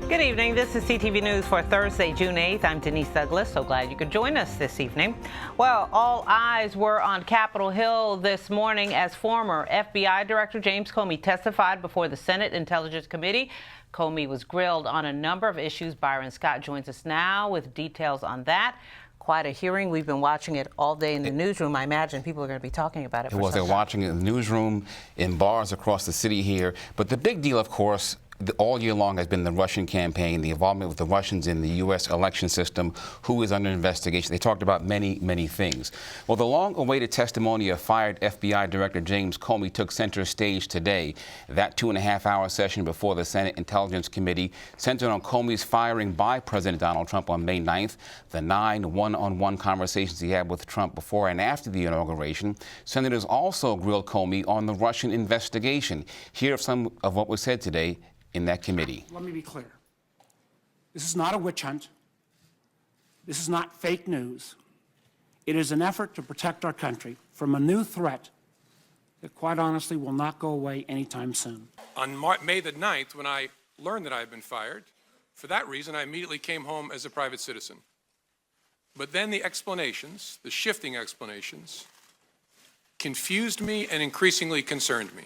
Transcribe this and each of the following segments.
Good evening. This is CTV News for Thursday, June 8th. I'm Denise Douglas. So glad you could join us this evening. Well, all eyes were on Capitol Hill this morning as former FBI Director James Comey testified before the Senate Intelligence Committee. Comey was grilled on a number of issues. Byron Scott joins us now with details on that. Quite a hearing. We've been watching it all day in the newsroom. I imagine people are going to be talking about it. They're watching it in the newsroom, in bars across the city here. But the big deal, of course, all year long has been the Russian campaign, the involvement with the Russians in the U.S. election system, who is under investigation. They talked about many, many things. Well, the long-awaited testimony of fired FBI Director James Comey took center stage today. That 2.5-hour session before the Senate Intelligence Committee centered on Comey's firing by President Donald Trump on May 9th, the 9 one-on-one conversations he had with Trump before and after the inauguration. Senators also grilled Comey on the Russian investigation. Here are some of what was said today in that committee. Let me be clear. This is not a witch hunt. This is not fake news. It is an effort to protect our country from a new threat that, quite honestly, will not go away anytime soon. On May the 9th, when I learned that I had been fired, for that reason, I immediately came home as a private citizen. But then the explanations, the shifting explanations, confused me and increasingly concerned me.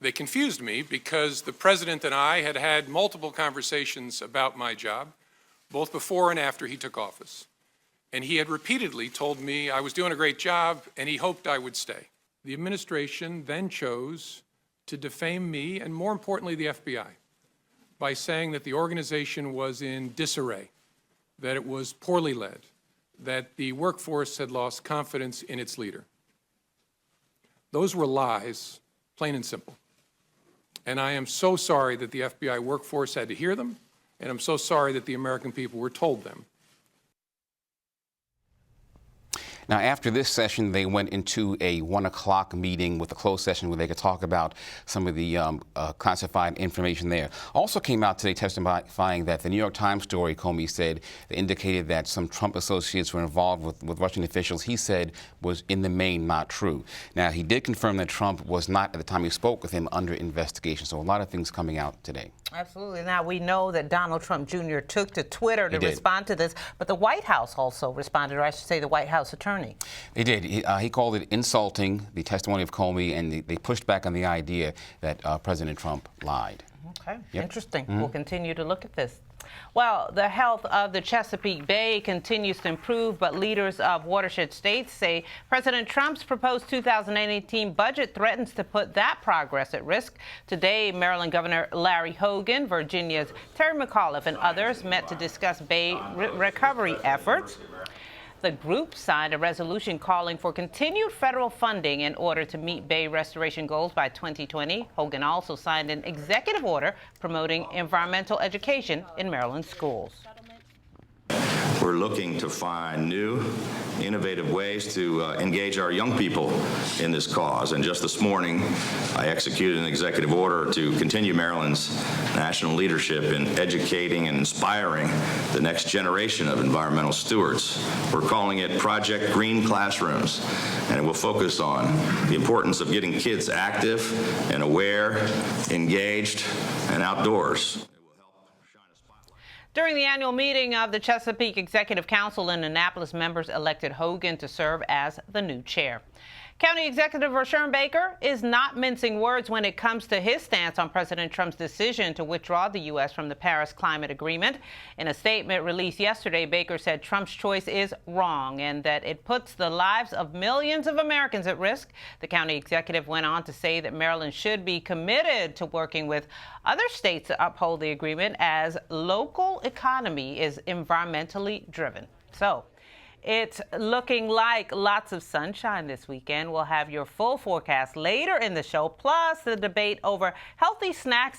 They confused me because the president and I had had multiple conversations about my job, both before and after he took office. And he had repeatedly told me I was doing a great job and he hoped I would stay. The administration then chose to defame me and, more importantly, the FBI by saying that the organization was in disarray, that it was poorly led, that the workforce had lost confidence in its leader. Those were lies, plain and simple. And I am so sorry that the FBI workforce had to hear them, and I'm so sorry that the American people were told them. Now, after this session, they went into a 1 o'clock meeting with a closed session where they could talk about some of the classified information there. Also came out today testifying that the New York Times story, Comey said, indicated that some Trump associates were involved with Russian officials, he said was in the main not true. Now, he did confirm that Trump was not, at the time he spoke with him, under investigation. So a lot of things coming out today. Absolutely. Now, we know that Donald Trump Jr. took to Twitter to respond to this, but the White House also responded, or I should say the White House attorney. They did. He called it insulting, the testimony of Comey, and they pushed back on the idea that President Trump lied. Okay. Yep. Interesting. We'll continue to look at this. Well, the health of the Chesapeake Bay continues to improve, but leaders of watershed states say President Trump's proposed 2018 budget threatens to put that progress at risk. Today, Maryland Governor Larry Hogan, Virginia's Terry McAuliffe, and others met to discuss Bay recovery efforts. The group signed a resolution calling for continued federal funding in order to meet Bay restoration goals by 2020. Hogan also signed an executive order promoting environmental education in Maryland schools. We're looking to find new, innovative ways to engage our young people in this cause. And just this morning, I executed an executive order to continue Maryland's national leadership in educating and inspiring the next generation of environmental stewards. We're calling it Project Green Classrooms, and it will focus on the importance of getting kids active and aware, engaged, and outdoors. During the annual meeting of the Chesapeake Executive Council in Annapolis, members elected Hogan to serve as the new chair. County Executive Rushern Baker is not mincing words when it comes to his stance on President Trump's decision to withdraw the U.S. from the Paris Climate Agreement. In a statement released yesterday, Baker said Trump's choice is wrong and that it puts the lives of millions of Americans at risk. The county executive went on to say that Maryland should be committed to working with other states to uphold the agreement as local economy is environmentally driven. So, it's looking like lots of sunshine this weekend. We'll have your full forecast later in the show, plus the debate over healthy snacks